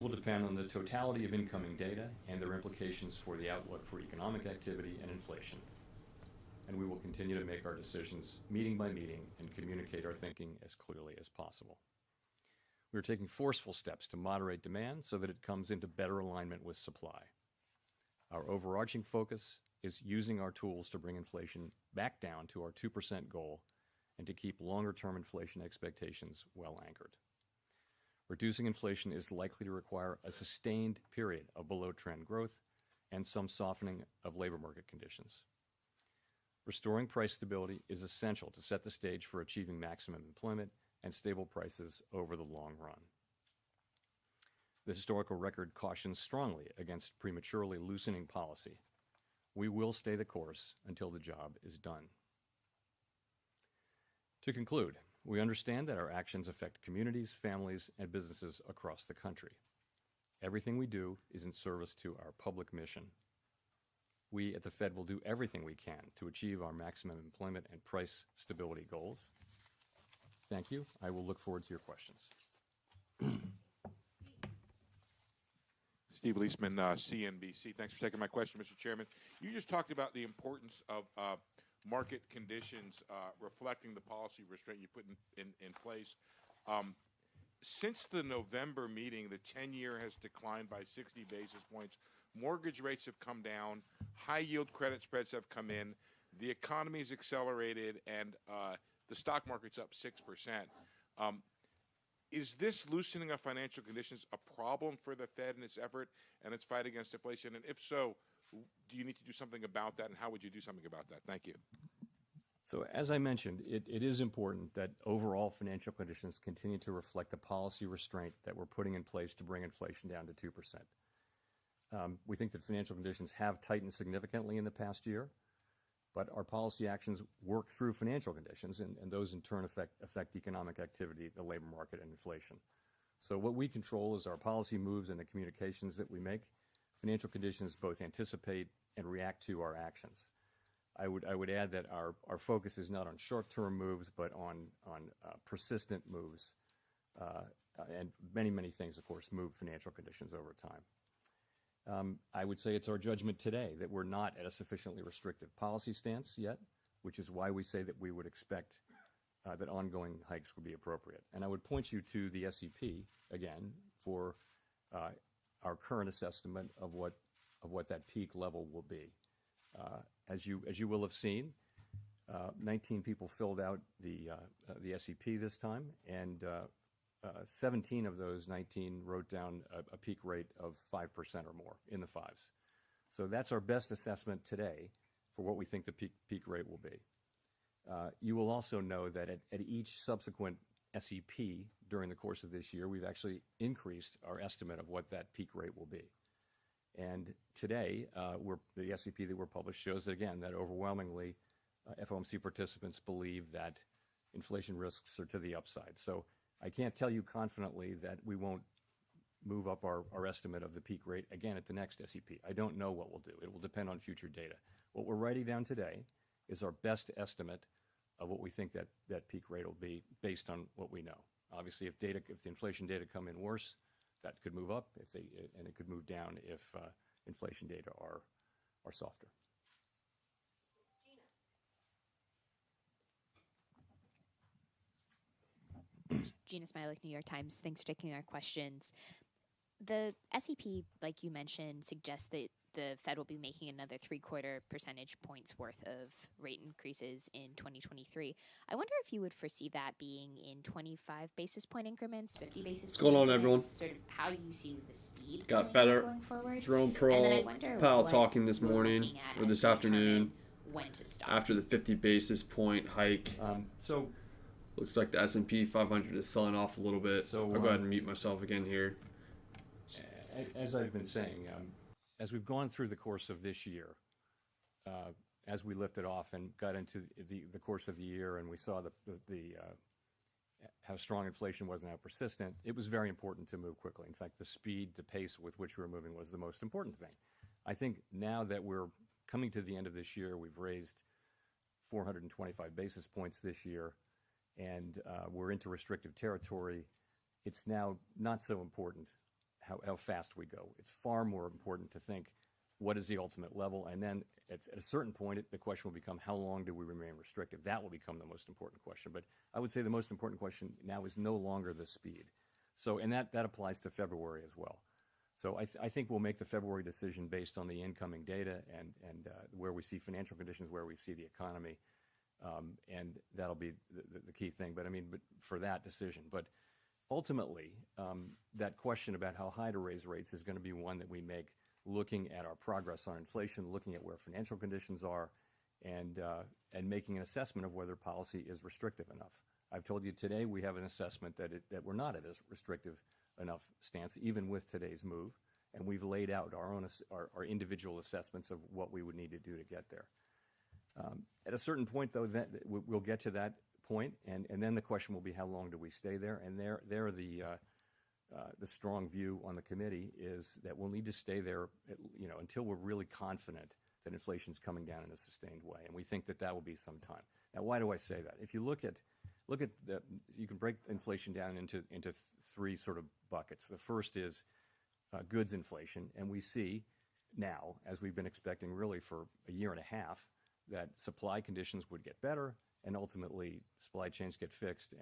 will depend on the totality of incoming data and their implications for the outlook for economic activity and inflation. And we will continue to make our decisions meeting by meeting and communicate our thinking as clearly as possible. We are taking forceful steps to moderate demand so that it comes into better alignment with supply. Our overarching focus is using our tools to bring inflation back down to our 2% goal and to keep longer-term inflation expectations well anchored. Reducing inflation is likely to require a sustained period of below-trend growth and some softening of labor market conditions. Restoring price stability is essential to set the stage for achieving maximum employment and stable prices over the long run. The historical record cautions strongly against prematurely loosening policy. We will stay the course until the job is done. To conclude, we understand that our actions affect communities, families, and businesses across the country. Everything we do is in service to our public mission. We at the Fed will do everything we can to achieve our maximum employment and price stability goals. Thank you. I will look forward to your questions. Steve Leisman, CNBC. Thanks for taking my question, Mr. Chairman. You just talked about the importance of market conditions reflecting the policy restraint you put in place. Since the November meeting, the 10-year has declined by 60 basis points. Mortgage rates have come down. High-yield credit spreads have come in. The economy has accelerated, and the stock market's up 6%. Is this loosening of financial conditions a problem for the Fed in its effort and its fight against inflation? And if so, do you need to do something about that, and how would you do something about that? Thank you. So as I mentioned, it is important that overall financial conditions continue to reflect the policy restraint that we're putting in place to bring inflation down to 2%. We think that financial conditions have tightened significantly in the past year, but our policy actions work through financial conditions, and those in turn affect economic activity, the labor market, and inflation. So what we control is our policy moves and the communications that we make. Financial conditions both anticipate and react to our actions. I would add that our focus is not on short-term moves, but on persistent moves, and many things, of course, move financial conditions over time. I would say it's our judgment today that we're not at a sufficiently restrictive policy stance yet, which is why we say that we would expect that ongoing hikes would be appropriate. And I would point you to the SEP, again, for our current assessment of what that peak level will be. As you will have seen, 19 people filled out the SEP this time, and 17 of those 19 wrote down a peak rate of 5% or more, in the fives. So that's our best assessment today for what we think the peak rate will be. You will also know that at each subsequent SEP during the course of this year, we've actually increased our estimate of what that peak rate will be. And today, the SEP that we're published shows that, again, that overwhelmingly FOMC participants believe that inflation risks are to the upside. So I can't tell you confidently that we won't move up our estimate of the peak rate again at the next SEP. I don't know what we'll do. It will depend on future data. What we're writing down today is our best estimate of what we think that peak rate will be based on what we know. Obviously, if the inflation data come in worse, that could move up, and it could move down if inflation data are softer. Gina Smilik, New York Times. Thanks for taking our questions. The SEP, like you mentioned, suggests that the Fed will be making another 0.75 percentage points worth of rate increases in 2023. I wonder if you would foresee that being in 25 basis point increments, 50 basis points. What's going on, everyone? Sort of how you see the speed Got Federer, going forward. Jerome Powell talking this morning or this afternoon when to stop. after the 50 basis point hike. So Looks like the S&P 500 is selling off a little bit. So, I'll go ahead and mute myself again here. As I've been saying, as we've gone through the course of this year, as we lifted off and got into the course of the year, and we saw how strong inflation was and how persistent, it was very important to move quickly. In fact, the speed, the pace with which we were moving was the most important thing. I think now that we're coming to the end of this year, we've raised 425 basis points this year, and we're into restrictive territory. It's now not so important how fast we go. It's far more important to think what is the ultimate level, and then at a certain point, the question will become how long do we remain restrictive? That will become the most important question. But I would say the most important question now is no longer the speed. So, and that applies to February as well. So I think we'll make the February decision based on the incoming data and where we see financial conditions, where we see the economy, and that'll be the key thing. But for that decision. But ultimately, that question about how high to raise rates is going to be one that we make looking at our progress on inflation, looking at where financial conditions are, and making an assessment of whether policy is restrictive enough. I've told you today we have an assessment that we're not at a restrictive enough stance, even with today's move, and we've laid out our individual assessments of what we would need to do to get there. At a certain point, though, we'll get to that point, and then the question will be how long do we stay there? And the strong view on the committee is that we'll need to stay there, until we're really confident that inflation's coming down in a sustained way, and we think that will be some time. Now, why do I say that? If you look at you can break inflation down into three sort of buckets. The first is goods inflation, and we see now, as we've been expecting really for a year and a half, that supply conditions would get better, and ultimately supply chains get fixed,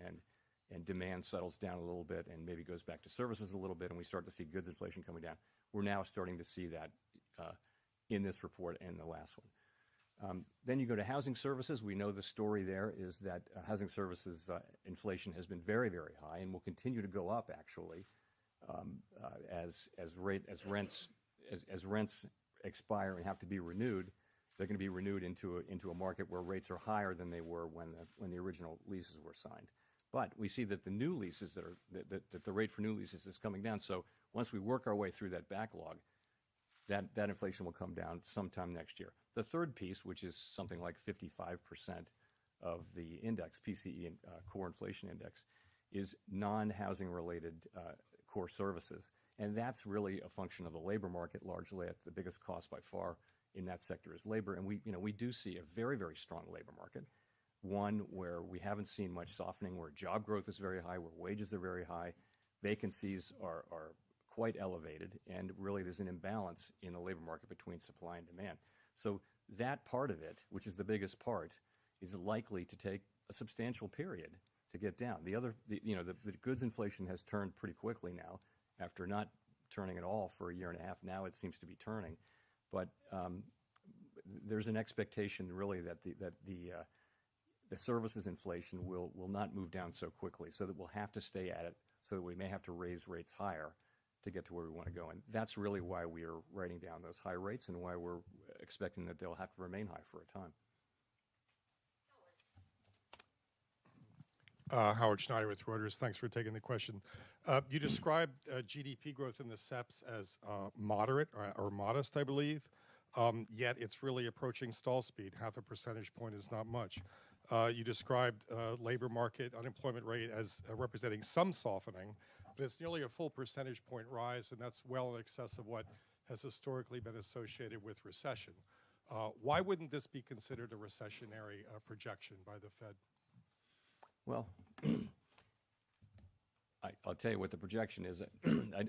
and demand settles down a little bit and maybe goes back to services a little bit, and we start to see goods inflation coming down. We're now starting to see that in this report and the last one. Then you go to housing services. We know the story there is that housing services inflation has been very, very high and will continue to go up, actually, as rents expire and have to be renewed. They're going to be renewed into a market where rates are higher than they were when the original leases were signed. But we see that the new leases that the rate for new leases is coming down. So once we work our way through that backlog, that inflation will come down sometime next year. The third piece, which is something like 55% of the index, PCE core inflation index, is non-housing related core services. And that's really a function of the labor market largely. The biggest cost by far in that sector is labor. And we do see a very, very strong labor market, one where we haven't seen much softening, where job growth is very high, where wages are very high, vacancies are quite elevated, and really there's an imbalance in the labor market between supply and demand. So that part of it, which is the biggest part, is likely to take a substantial period to get down. The goods inflation has turned pretty quickly now, after not turning at all for a year and a half. Now it seems to be turning, but there's an expectation really that the services inflation will not move down so quickly, so that we'll have to stay at it, so that we may have to raise rates higher to get to where we want to go. And that's really why we are writing down those high rates and why we're expecting that they'll have to remain high for a time. Howard Schneider with Reuters. Thanks for taking the question. You described GDP growth in the SEPs as moderate or modest, I believe, yet it's really approaching stall speed. Half a percentage point is not much. You described labor market unemployment rate as representing some softening, but it's nearly a full percentage point rise, and that's well in excess of what has historically been associated with recession. Why wouldn't this be considered a recessionary projection by the Fed? Well, I'll tell you what the projection is.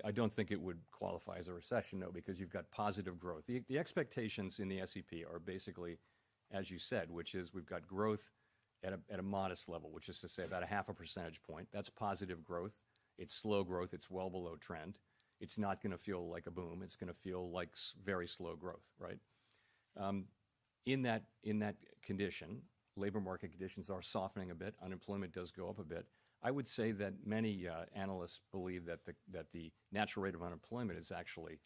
I don't think it would qualify as a recession, no, because you've got positive growth. The expectations in the SEP are basically, as you said, which is we've got growth at a modest level, which is to say about a half a percentage point. That's positive growth. It's slow growth. It's well below trend. It's not going to feel like a boom. It's going to feel like very slow growth, right? In that condition, labor market conditions are softening a bit. Unemployment does go up a bit. I would say that many analysts believe that the natural rate of unemployment is actually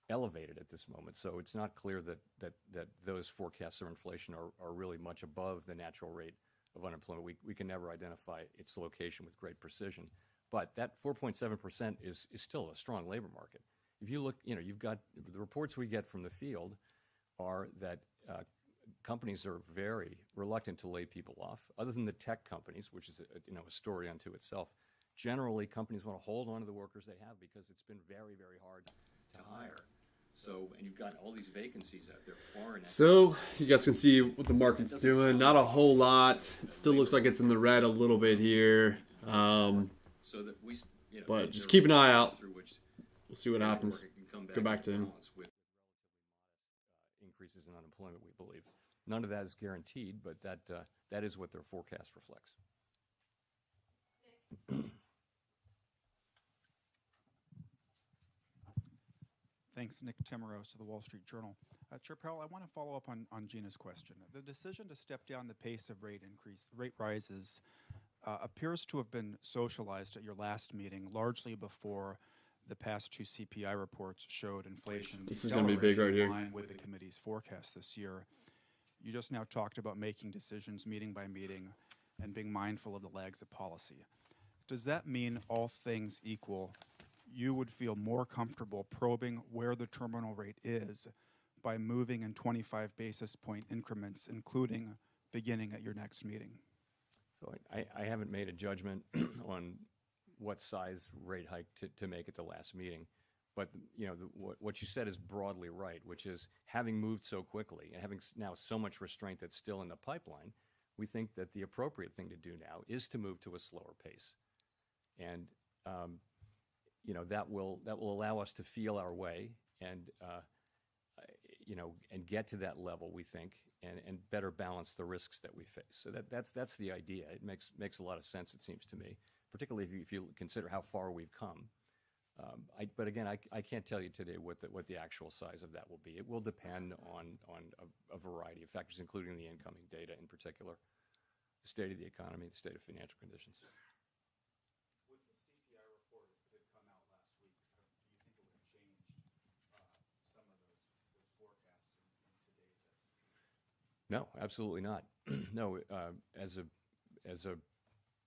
elevated at this moment. So it's not clear that those forecasts of inflation are really much above the natural rate of unemployment. We can never identify its location with great precision. But that 4.7% is still a strong labor market. If you look, you've got the reports we get from the field are that companies are very reluctant to lay people off, other than the tech companies, which is a story unto itself. Generally, companies want to hold on to the workers they have because it's been very, very hard to hire. So, and you've got all these vacancies out there, foreign. So you guys can see what the market's doing. Not a whole lot. It still looks like it's in the red a little bit here. So that we, but just keep an eye out. We'll see what happens. Go back to him. With increases in unemployment, we believe. None of that is guaranteed, but that is what their forecast reflects. Thanks, Nick Timoros of the Wall Street Journal. Chair Powell, I want to follow up on Gina's question. The decision to step down the pace of rate rises appears to have been socialized at your last meeting, largely before the past two CPI reports showed inflation This is going to be big right in here. line with the committee's forecast this year. You just now talked about making decisions meeting by meeting and being mindful of the lags of policy. Does that mean, all things equal, you would feel more comfortable probing where the terminal rate is by moving in 25 basis point increments, including beginning at your next meeting? So I haven't made a judgment on what size rate hike to make at the last meeting. But what you said is broadly right, which is having moved so quickly and having now so much restraint that's still in the pipeline, we think that the appropriate thing to do now is to move to a slower pace. And that will allow us to feel our way and and get to that level, we think, and better balance the risks that we face. So that's the idea. It makes a lot of sense, it seems to me, particularly if you consider how far we've come. But again, I can't tell you today what the actual size of that will be. It will depend on a variety of factors, including the incoming data in particular, the state of the economy, the state of financial conditions. With the CPI report that had come out last week, do you think it would have changed some of those forecasts in today's S&P? No, absolutely not. No, as a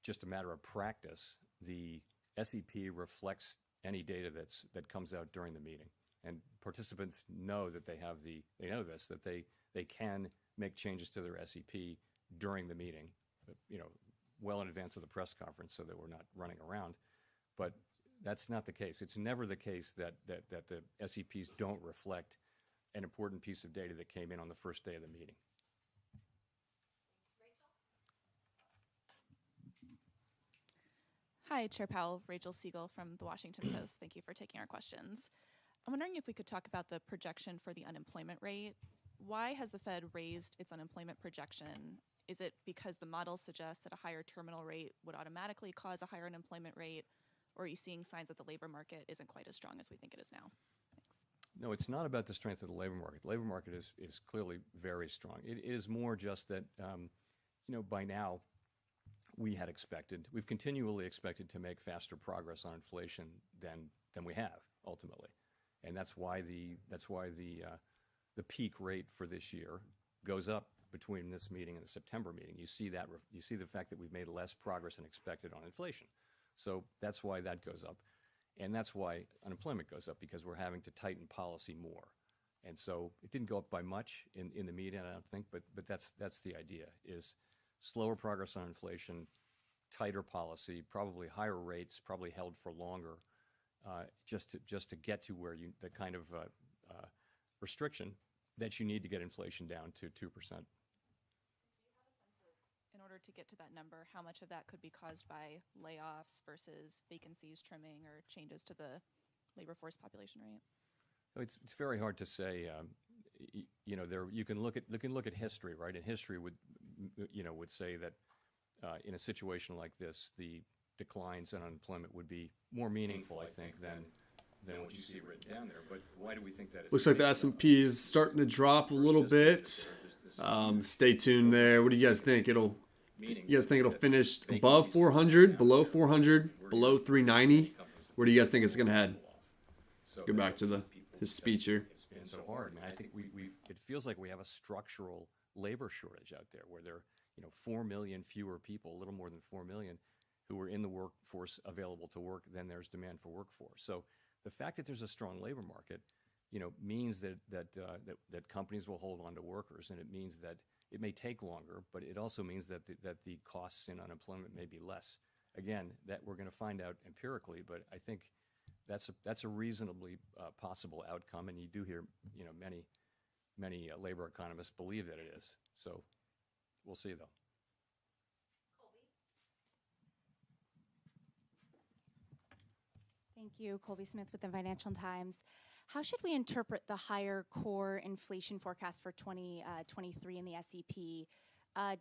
just a matter of practice, the SEP reflects any data that comes out during the meeting, and participants know that they know this, that they can make changes to their SEP during the meeting, well in advance of the press conference, so that we're not running around. But that's not the case. It's never the case that the SEPs don't reflect an important piece of data that came in on the first day of the meeting. Hi, Chair Powell. Rachel Siegel from the Washington Post. Thank you for taking our questions. I'm wondering if we could talk about the projection for the unemployment rate. Why has the Fed raised its unemployment projection? Is it because the models suggest that a higher terminal rate would automatically cause a higher unemployment rate? Or are you seeing signs that the labor market isn't quite as strong as we think it is now? Thanks. No, it's not about the strength of the labor market. The labor market is clearly very strong. It is more just that, by now, we've continually expected to make faster progress on inflation than we have ultimately, and that's why the peak rate for this year goes up between this meeting and the September meeting. You see the fact that we've made less progress than expected on inflation, so that's why that goes up, and that's why unemployment goes up, because we're having to tighten policy more. And so it didn't go up by much in the meeting, I don't think, but that's the idea, is slower progress on inflation, tighter policy, probably higher rates, probably held for longer, just to get to where the kind of restriction that you need to get inflation down to 2%. Do you have a sense of, in order to get to that number, how much of that could be caused by layoffs versus vacancies trimming or changes to the labor force population rate? It's very hard to say. You can look at history, right? And history would say that in a situation like this, the declines in unemployment would be more meaningful, I think, than what you see written down there. But why do we think that? Looks like the S&P is starting to drop a little bit. Stay tuned there. What do you guys think? You guys think it'll finish above 400, below 400, below 390? Where do you guys think it's going to head? Go back to his speech here. It's been so hard, man. I think it feels like we have a structural labor shortage out there, where there are 4 million fewer people, a little more than 4 million, who are in the workforce available to work than there's demand for workforce. So the fact that there's a strong labor market, means that companies will hold on to workers, and it means that it may take longer, but it also means that the costs in unemployment may be less. Again, that we're going to find out empirically, but I think that's a reasonably possible outcome, and you do hear many labor economists believe that it is. So we'll see, though. Thank you. Colby Smith with the Financial Times. How should we interpret the higher core inflation forecast for 2023 in the SEP?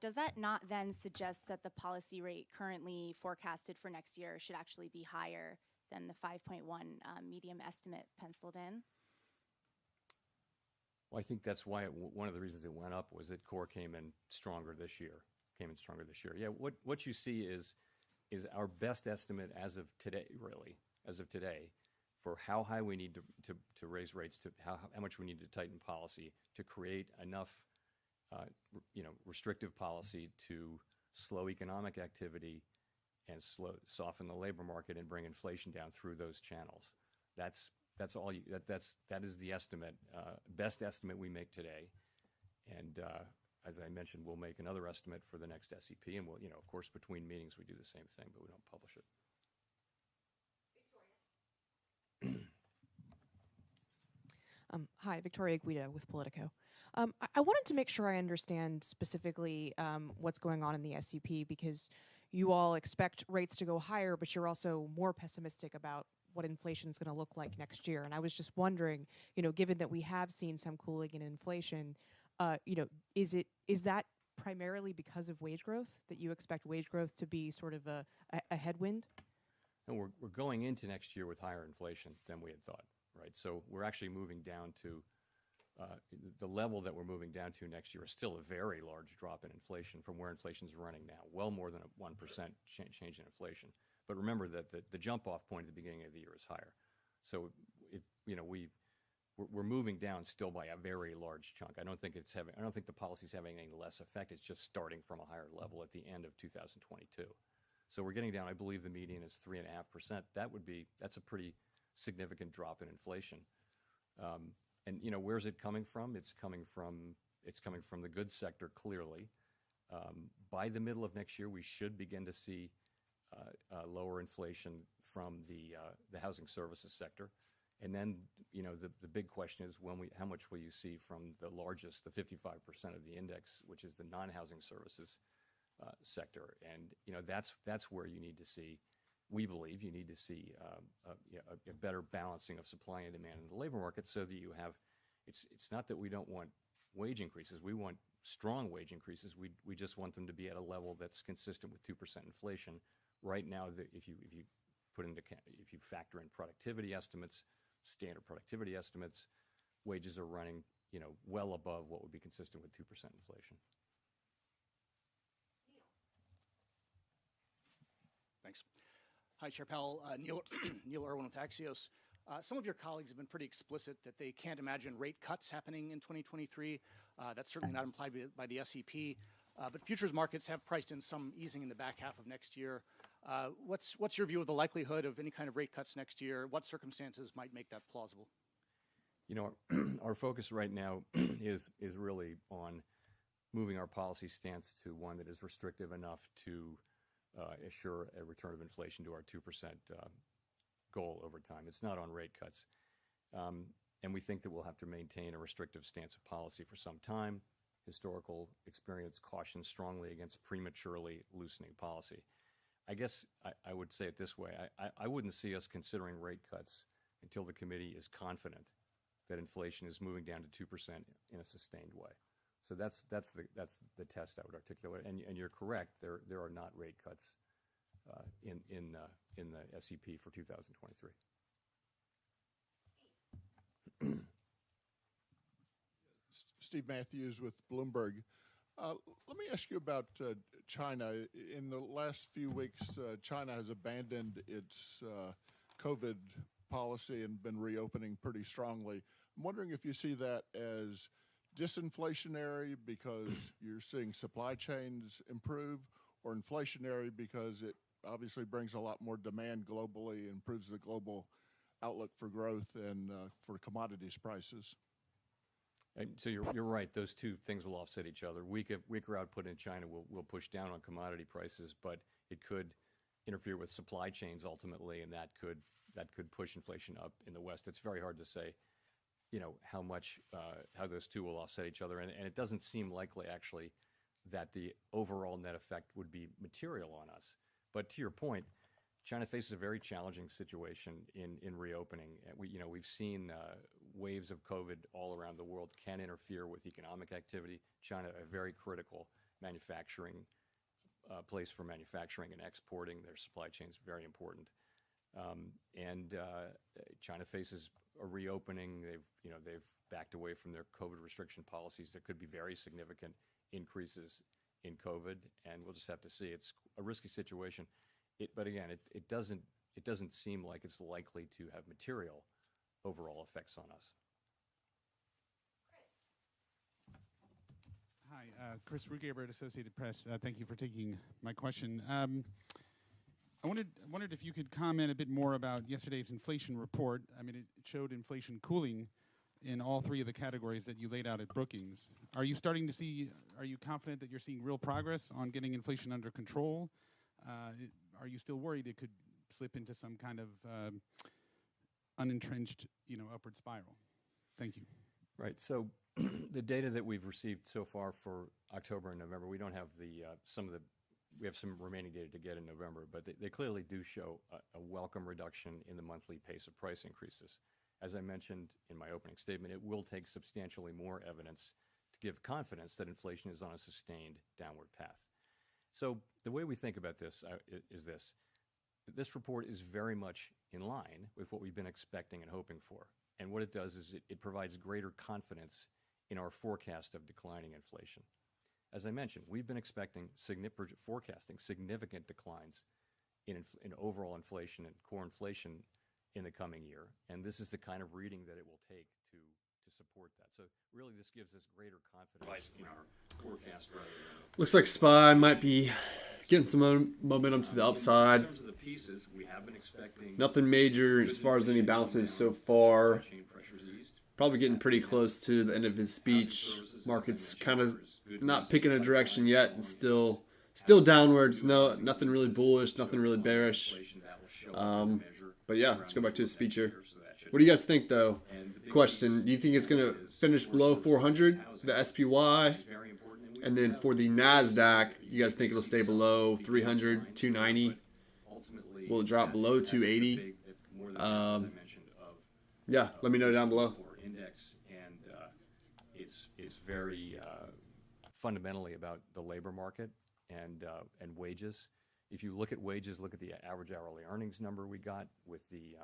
Does that not then suggest that the policy rate currently forecasted for next year should actually be higher than the 5.1 medium estimate penciled in? Well, I think that's why one of the reasons it went up was that core came in stronger this year. Yeah, what you see is our best estimate as of today, really, for how high we need to raise rates, to how much we need to tighten policy to create enough, restrictive policy to slow economic activity and soften the labor market and bring inflation down through those channels. That's all. That is the estimate, best estimate we make today, and as I mentioned, we'll make another estimate for the next SEP, and we'll, of course, between meetings we do the same thing, but we don't publish it. Hi, Victoria Guida with Politico. I wanted to make sure I understand specifically what's going on in the SEP, because you all expect rates to go higher, but you're also more pessimistic about what inflation is going to look like next year. And I was just wondering, given that we have seen some cooling in inflation, is that primarily because of wage growth, that you expect wage growth to be sort of a headwind? And we're going into next year with higher inflation than we had thought, right? So we're actually moving down to the level that we're moving down to next year is still a very large drop in inflation from where inflation is running now, well more than a 1% change in inflation. But remember that the jump-off point at the beginning of the year is higher. So we're moving down still by a very large chunk. I don't think the policy's having any less effect. It's just starting from a higher level at the end of 2022. So we're getting down. I believe the median is 3.5%. That's a pretty significant drop in inflation. And where's it coming from? It's coming from the goods sector, clearly. By the middle of next year, we should begin to see lower inflation from the housing services sector. And then, the big question is how much will you see from the largest, the 55% of the index, which is the non-housing services sector. And, that's where you need to see, we believe you need to see a better balancing of supply and demand in the labor market, so that you have, it's not that we don't want wage increases. We want strong wage increases. We just want them to be at a level that's consistent with 2% inflation. Right now, if you factor in productivity estimates, standard productivity estimates, wages are running, well above what would be consistent with 2% inflation. Thanks. Hi, Chair Powell. Neil Irwin with Axios. Some of your colleagues have been pretty explicit that they can't imagine rate cuts happening in 2023. That's certainly not implied by the SEP. But futures markets have priced in some easing in the back half of next year. What's your view of the likelihood of any kind of rate cuts next year? What circumstances might make that plausible? Our focus right now is really on moving our policy stance to one that is restrictive enough to assure a return of inflation to our 2% goal over time. It's not on rate cuts. And we think that we'll have to maintain a restrictive stance of policy for some time. Historical experience cautions strongly against prematurely loosening policy. I guess I would say it this way. I wouldn't see us considering rate cuts until the committee is confident that inflation is moving down to 2% in a sustained way. So that's the test I would articulate. And you're correct. There are not rate cuts in the SEP for 2023. Steve Matthews with Bloomberg. Let me ask you about China. In the last few weeks, China has abandoned its COVID policy and been reopening pretty strongly. I'm wondering if you see that as disinflationary because you're seeing supply chains improve, or inflationary because it obviously brings a lot more demand globally and improves the global outlook for growth and for commodities prices. And so you're right. Those two things will offset each other. Weaker output in China will push down on commodity prices, but it could interfere with supply chains ultimately, and that could push inflation up in the West. It's very hard to say, how those two will offset each other, and it doesn't seem likely actually that the overall net effect would be material on us. But to your point, China faces a very challenging situation in reopening. We've seen waves of COVID all around the world can interfere with economic activity. China, a very critical manufacturing place for manufacturing and exporting. Their supply chain is very important. China faces a reopening. They've backed away from their COVID restriction policies. There could be very significant increases in COVID, and we'll just have to see. It's a risky situation. But again, it doesn't seem like it's likely to have material overall effects on us. Hi, Chris Rugaber, Associated Press. Thank you for taking my question. I wondered if you could comment a bit more about yesterday's inflation report. I mean, it showed inflation cooling in all three of the categories that you laid out at Brookings. Are you confident that you're seeing real progress on getting inflation under control? Are you still worried it could slip into some kind of unentrenched, upward spiral? Thank you. Right. So the data that we've received so far for October and November, we don't have we have some remaining data to get in November, but they clearly do show a welcome reduction in the monthly pace of price increases. As I mentioned in my opening statement, it will take substantially more evidence to give confidence that inflation is on a sustained downward path. So the way we think about this is this. This report is very much in line with what we've been expecting and hoping for. And what it does is it provides greater confidence in our forecast of declining inflation. As I mentioned, we've been forecasting significant declines in overall inflation and core inflation in the coming year. And this is the kind of reading that it will take to support that. So really this gives us greater confidence in our forecast. Looks like SPY might be getting some momentum to the upside. In terms of the pieces, we have been expecting nothing major as far as any bounces so far. Probably getting pretty close to the end of his speech. Market's kind of not picking a direction yet, and still downwards. Nothing really bullish, nothing really bearish. But yeah, let's go back to his speech here. What do you guys think, though? Question: do you think it's going to finish below 400, the SPY? And then for the NASDAQ, you guys think it'll stay below 300, 290? Will it drop below 280? Yeah, let me know down below. Index, and it's very fundamentally about the labor market and wages. If you look at wages, look at the average hourly earnings number we got with the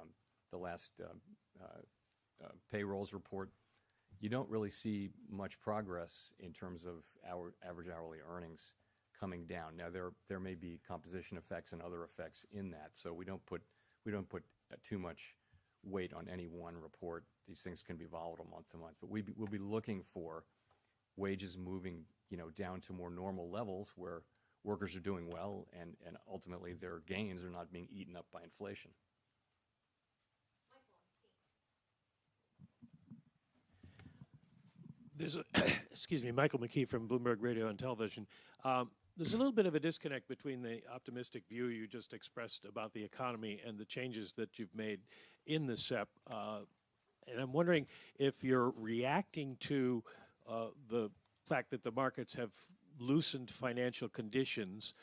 last payrolls report. You don't really see much progress in terms of our average hourly earnings coming down. Now there may be composition effects and other effects in that, so we don't put too much weight on any one report. These things can be volatile month to month, but we'll be looking for wages moving down to more normal levels where workers are doing well and ultimately their gains are not being eaten up by inflation. There's Michael McKee from Bloomberg Radio and Television. There's a little bit of a disconnect between the optimistic view you just expressed about the economy and the changes that you've made in the SEP. And I'm wondering if you're reacting to the fact that the markets have loosened financial conditions,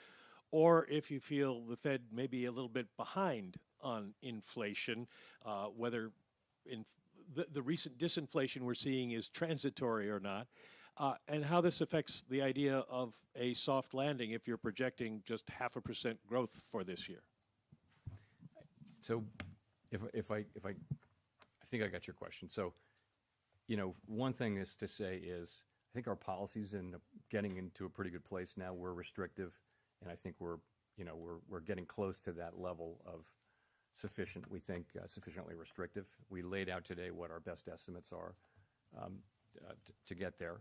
or if you feel the Fed may be a little bit behind on inflation, whether the recent disinflation we're seeing is transitory or not, and how this affects the idea of a soft landing if you're projecting just 0.5% growth for this year. So if I think I got your question. So, one thing is to say is I think our policies in getting into a pretty good place now. We're restrictive, and I think we're getting close to that level of sufficient. We think sufficiently restrictive. We laid out today what our best estimates are to get there,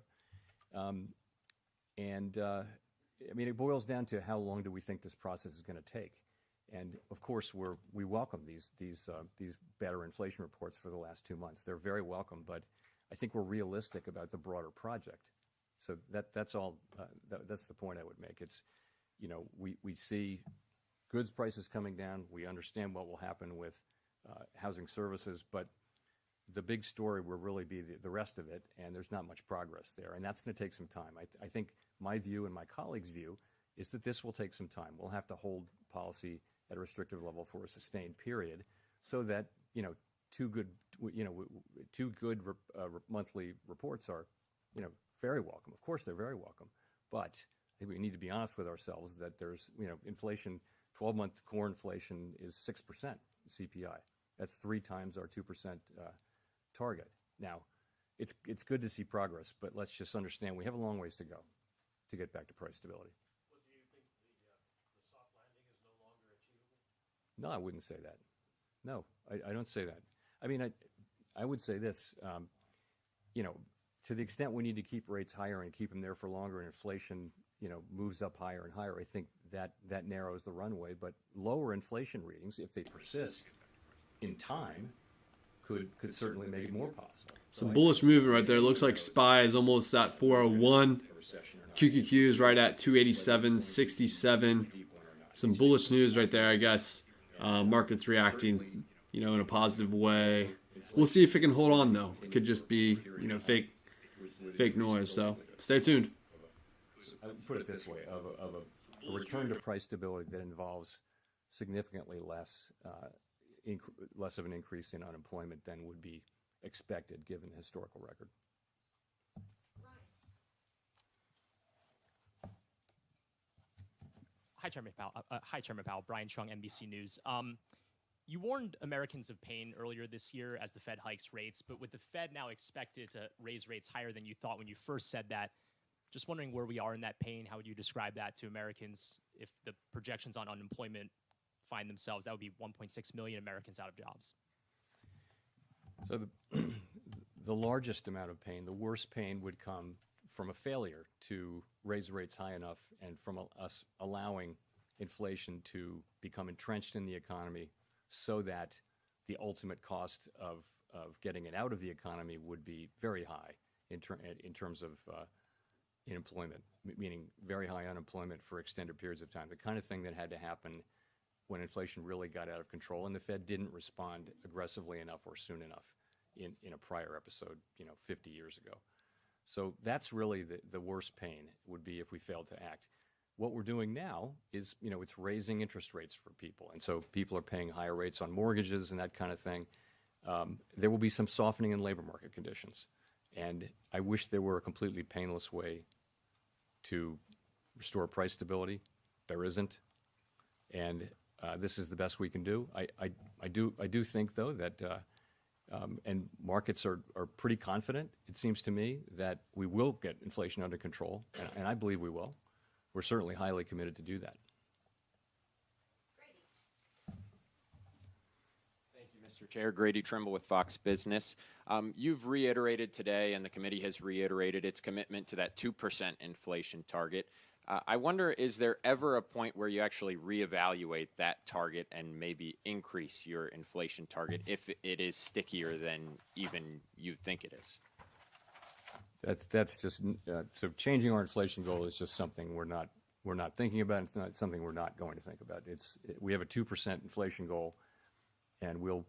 it boils down to how long do we think this process is going to take. And of course, we welcome these better inflation reports for the last 2 months. They're very welcome, but I think we're realistic about the broader project. So that's all. That's the point I would make. It's we see goods prices coming down. We understand what will happen with housing services, but the big story will really be the rest of it, and there's not much progress there, and that's going to take some time. I think my view and my colleagues' view is that this will take some time. We'll have to hold policy at a restrictive level for a sustained period, so that two good monthly reports are very welcome. Of course, they're very welcome, but I think we need to be honest with ourselves that there's inflation. 12-month core inflation is 6% CPI. That's 3 times our 2% target. Now, it's good to see progress, but let's just understand we have a long ways to go to get back to price stability. Well, do you think the soft landing is no longer achievable? No, I wouldn't say that. No, I don't say that. I mean, I would say this, to the extent we need to keep rates higher and keep them there for longer and inflation, moves up higher and higher, I think that narrows the runway. But lower inflation readings, if they persist in time, could certainly make it more possible. Some bullish movement right there. Looks like SPY is almost at 401. QQQ is right at 287.67. Some bullish news right there, I guess. Market's reacting, in a positive way. We'll see if it can hold on, though. It could just be, fake noise. So stay tuned. I would put it this way: of a return to price stability that involves significantly less of an increase in unemployment than would be expected given the historical record. Hi, Chairman Powell. Brian Chung, NBC News. You warned Americans of pain earlier this year as the Fed hikes rates, but with the Fed now expected to raise rates higher than you thought when you first said that, just wondering where we are in that pain. How would you describe that to Americans if the projections on unemployment find themselves? That would be 1.6 million Americans out of jobs. So the largest amount of pain, the worst pain, would come from a failure to raise rates high enough and from us allowing inflation to become entrenched in the economy so that the ultimate cost of getting it out of the economy would be very high in terms of unemployment, meaning very high unemployment for extended periods of time, the kind of thing that had to happen when inflation really got out of control and the Fed didn't respond aggressively enough or soon enough in a prior episode, 50 years ago. So that's really the worst pain would be if we failed to act. What we're doing now is, it's raising interest rates for people. And so people are paying higher rates on mortgages and that kind of thing. There will be some softening in labor market conditions. And I wish there were a completely painless way to restore price stability. There isn't. And this is the best we can do. I do think, though, that and markets are pretty confident, it seems to me, that we will get inflation under control, and I believe we will. We're certainly highly committed to do that. Thank you, Mr. Chair. Grady Trimble with Fox Business. You've reiterated today, and the committee has reiterated its commitment to that 2% inflation target. I wonder, is there ever a point where you actually reevaluate that target and maybe increase your inflation target if it is stickier than even you think it is? That's just so changing our inflation goal is just something we're not thinking about. It's not something we're not going to think about. We have a 2% inflation goal, and we'll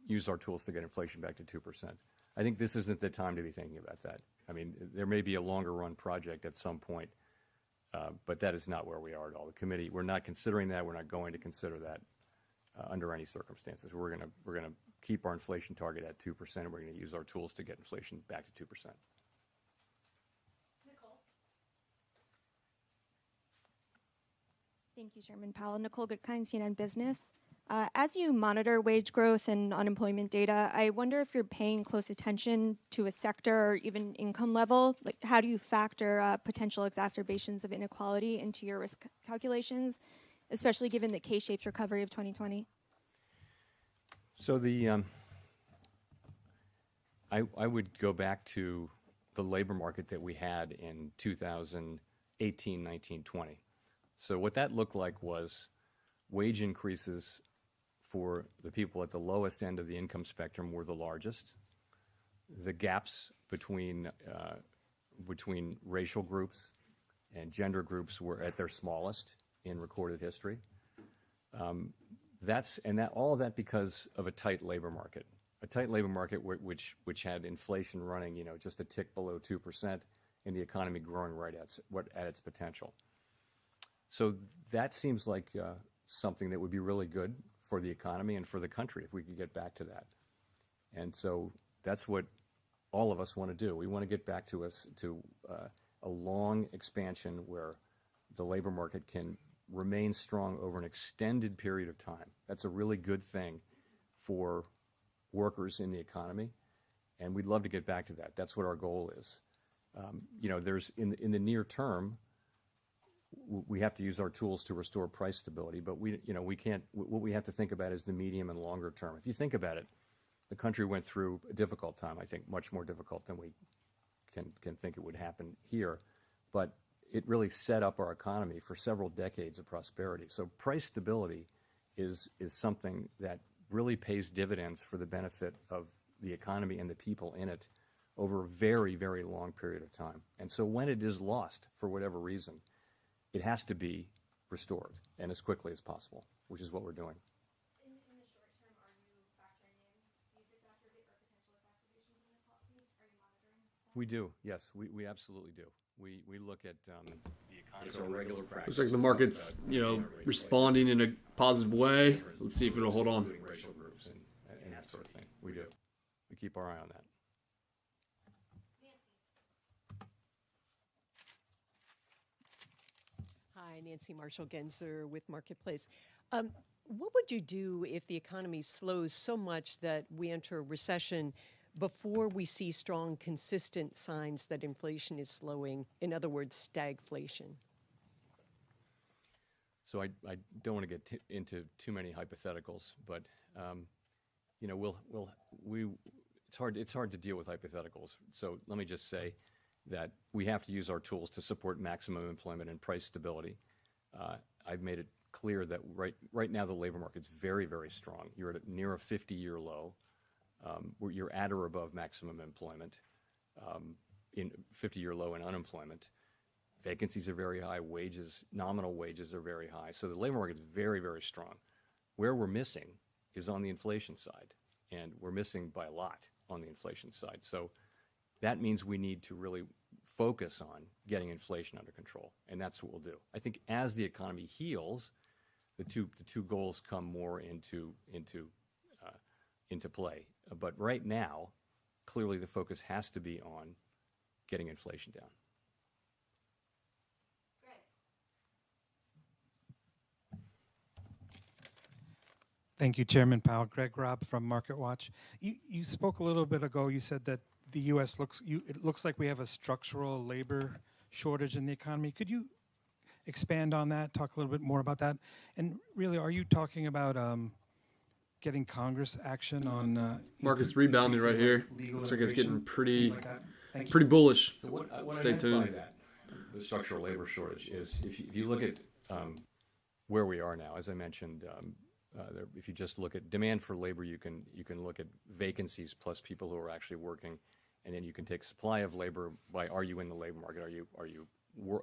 use our tools to get inflation back to 2%. I think this isn't the time to be thinking about that. I mean, there may be a longer run project at some point, but that is not where we are at all. The committee, we're not considering that. We're not going to consider that under any circumstances. We're gonna keep our inflation target at 2%, and we're going to use our tools to get inflation back to 2%. Thank you, Chairman Powell. Nicole Goodkind, CNN Business. As you monitor wage growth and unemployment data, I wonder if you're paying close attention to a sector or even income level. Like, how do you factor potential exacerbations of inequality into your risk calculations, especially given the K-shaped recovery of 2020? So I would go back to the labor market that we had in 2018, 19, 20. So what that looked like was wage increases for the people at the lowest end of the income spectrum were the largest. The gaps between racial groups and gender groups were at their smallest in recorded history. All of that because of a tight labor market. A tight labor market which had inflation running, just a tick below 2%, and the economy growing right at its potential. So that seems like something that would be really good for the economy and for the country if we could get back to that. And so that's what all of us want to do. We want to get back to a long expansion where the labor market can remain strong over an extended period of time. That's a really good thing for workers in the economy, and we'd love to get back to that. That's what our goal is. There's in the near term, we have to use our tools to restore price stability, but we can't. What we have to think about is the medium and longer term. If you think about it, the country went through a difficult time. I think much more difficult than we can think it would happen here, but it really set up our economy for several decades of prosperity. So price stability is something that really pays dividends for the benefit of the economy and the people in it over a very, very long period of time. And so when it is lost for whatever reason, it has to be restored and as quickly as possible, which is what we're doing. In the short term, are you factoring in these potential exacerbations in the economy? Are you monitoring that? We do, yes, we absolutely do. We look at the economy as a regular practice. Looks like the market's, responding in a positive way. Let's see if it'll hold on. Racial groups and that sort of thing. We do. We keep our eye on that. Hi, Nancy Marshall-Genzer with Marketplace. What would you do if the economy slows so much that we enter a recession before we see strong, consistent signs that inflation is slowing? In other words, stagflation. So I don't want to get into too many hypotheticals, but it's hard to deal with hypotheticals. So let me just say that we have to use our tools to support maximum employment and price stability. I've made it clear that right now the labor market's very, very strong. You're at near a 50-year low. Where you're at or above maximum employment, in 50-year low in unemployment. Vacancies are very high, nominal wages are very high. So the labor market is very, very strong. Where we're missing is on the inflation side, and we're missing by a lot on the inflation side. So that means we need to really focus on getting inflation under control, and that's what we'll do. I think as the economy heals, the two goals come more into play. But right now, clearly the focus has to be on getting inflation down. Thank you, Chairman Powell. Greg Robb from Market Watch. You spoke a little bit ago. You said that the U.S. it looks like we have a structural labor shortage in the economy. Could you expand on that? Talk a little bit more about that. And really, are you talking about getting Congress action on market's rebounding right here. Looks like it's getting pretty bullish. So what Stay I meant tuned. by that, the structural labor shortage, is if you look at where we are now, as I mentioned, if you just look at demand for labor, you can look at vacancies plus people who are actually working, and then you can take supply of labor by are you in the labor market, are you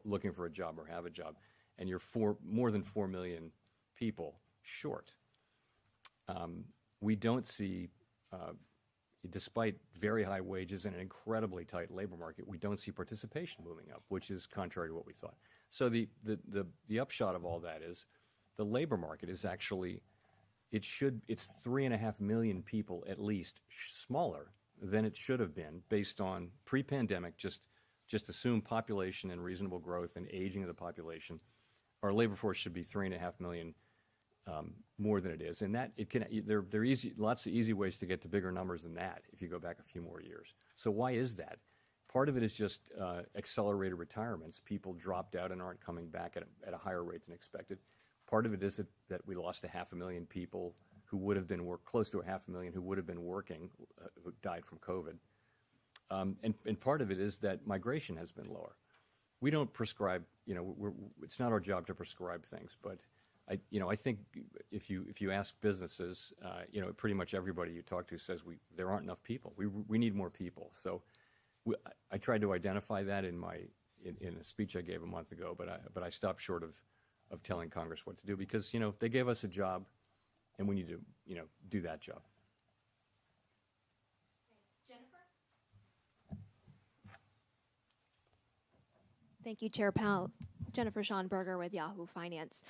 looking for a job or have a job, and you're more than 4 million people short. We don't see, despite very high wages and an incredibly tight labor market, we don't see participation moving up, which is contrary to what we thought. So the upshot of all that is the labor market is actually, it's 3.5 million people at least smaller than it should have been based on pre-pandemic, just assume population and reasonable growth and aging of the population. Our labor force should be 3.5 million more than it is, and that there are lots of easy ways to get to bigger numbers than that if you go back a few more years. So why is that? Part of it is just accelerated retirements. People dropped out and aren't coming back at a higher rate than expected. Part of it is that we lost 500,000 people who would have been close to 500,000 who would have been working, who died from COVID. And part of it is that migration has been lower. We don't prescribe, it's not our job to prescribe things, but I think if you ask businesses, pretty much everybody you talk to says there aren't enough people. We need more people. So I tried to identify that in a speech I gave a month ago, but I stopped short of telling Congress what to do because they gave us a job, and we need to do that job. Thank you, Chair Powell. Jennifer Schonberger with Yahoo Finance.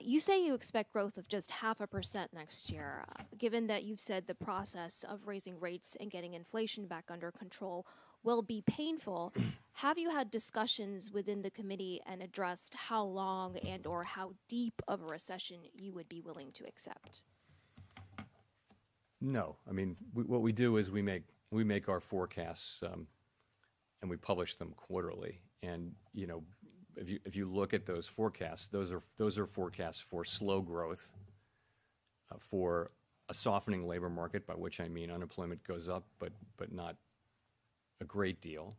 You say you expect growth of just 0.5% next year. Given that you've said the process of raising rates and getting inflation back under control will be painful, have you had discussions within the committee and addressed how long and or how deep of a recession you would be willing to accept? No, I mean, what we do is we make our forecasts and we publish them quarterly. And if you look at those forecasts, those are forecasts for slow growth, for a softening labor market, by which I mean unemployment goes up, but not a great deal.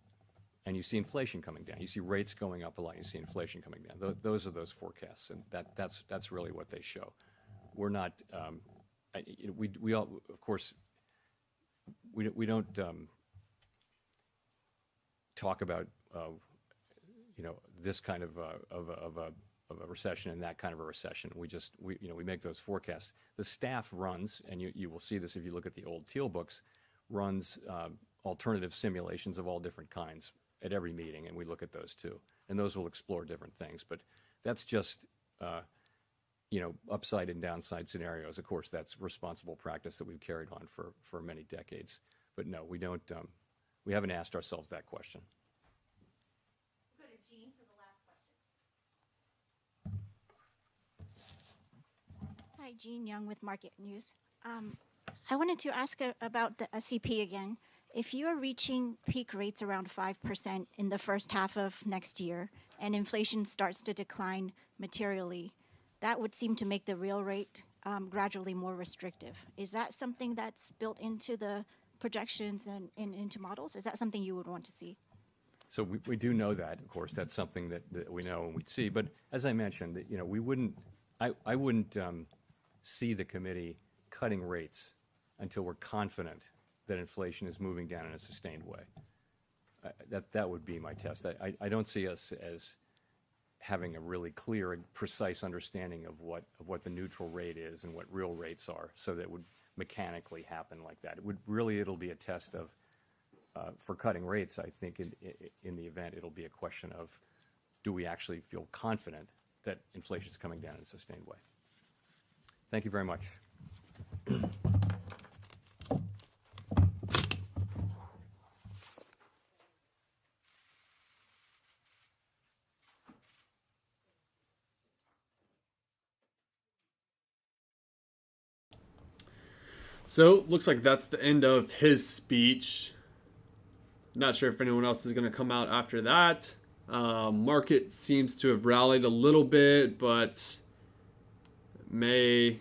And you see inflation coming down. You see rates going up a lot. You see inflation coming down. Those are those forecasts, and that's really what they show. We're not. We all, of course, we don't talk about this kind of a recession and that kind of a recession. We make those forecasts. The staff runs, and you will see this if you look at the old Teal books, runs alternative simulations of all different kinds at every meeting, and we look at those too. And those will explore different things. But that's just upside and downside scenarios. Of course, that's responsible practice that we've carried on for many decades. But no, we don't. We haven't asked ourselves that question. We'll go to Jean for the last question. Hi, Jean Young with Market News. I wanted to ask about the SEP again. If you are reaching peak rates around 5% in the first half of next year and inflation starts to decline materially, that would seem to make the real rate gradually more restrictive. Is that something that's built into the projections and into models? Is that something you would want to see? So we do know that, of course. That's something that we know and we'd see. But as I mentioned, we wouldn't. I wouldn't see the committee cutting rates until we're confident that inflation is moving down in a sustained way. That would be my test. I don't see us as having a really clear and precise understanding of what the neutral rate is and what real rates are, so that it would mechanically happen like that. It'll be a test of for cutting rates. I think in the event it'll be a question of, do we actually feel confident that inflation is coming down in a sustained way? Thank you very much. So, looks like that's the end of his speech. Not sure if anyone else is going to come out after that. Market seems to have rallied a little bit, but may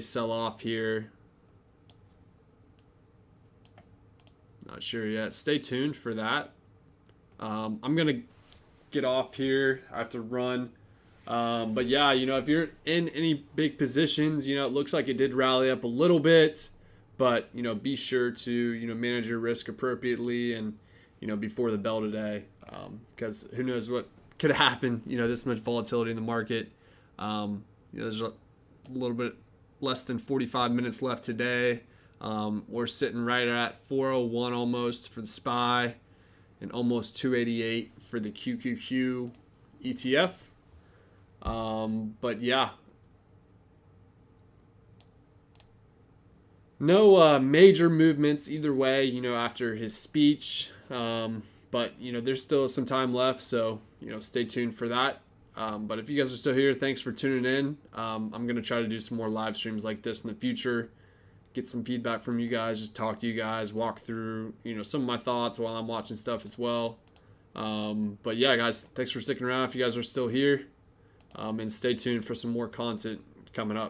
sell off here. Not sure yet. Stay tuned for that. I'm going to get off here. I have to run. But yeah, if you're in any big positions, it looks like it did rally up a little bit. But, be sure to, manage your risk appropriately and, before the bell today, because who knows what could happen, this much volatility in the market. There's a little bit less than 45 minutes left today. We're sitting right at 401 almost for the SPY and almost 288 for the QQQ ETF. But yeah. No major movements either way, after his speech. But, there's still some time left, so, stay tuned for that. But if you guys are still here, thanks for tuning in. I'm going to try to do some more live streams like this in the future, get some feedback from you guys, just talk to you guys, walk through, some of my thoughts while I'm watching stuff as well. But yeah, guys, thanks for sticking around if you guys are still here. And stay tuned for some more content coming up.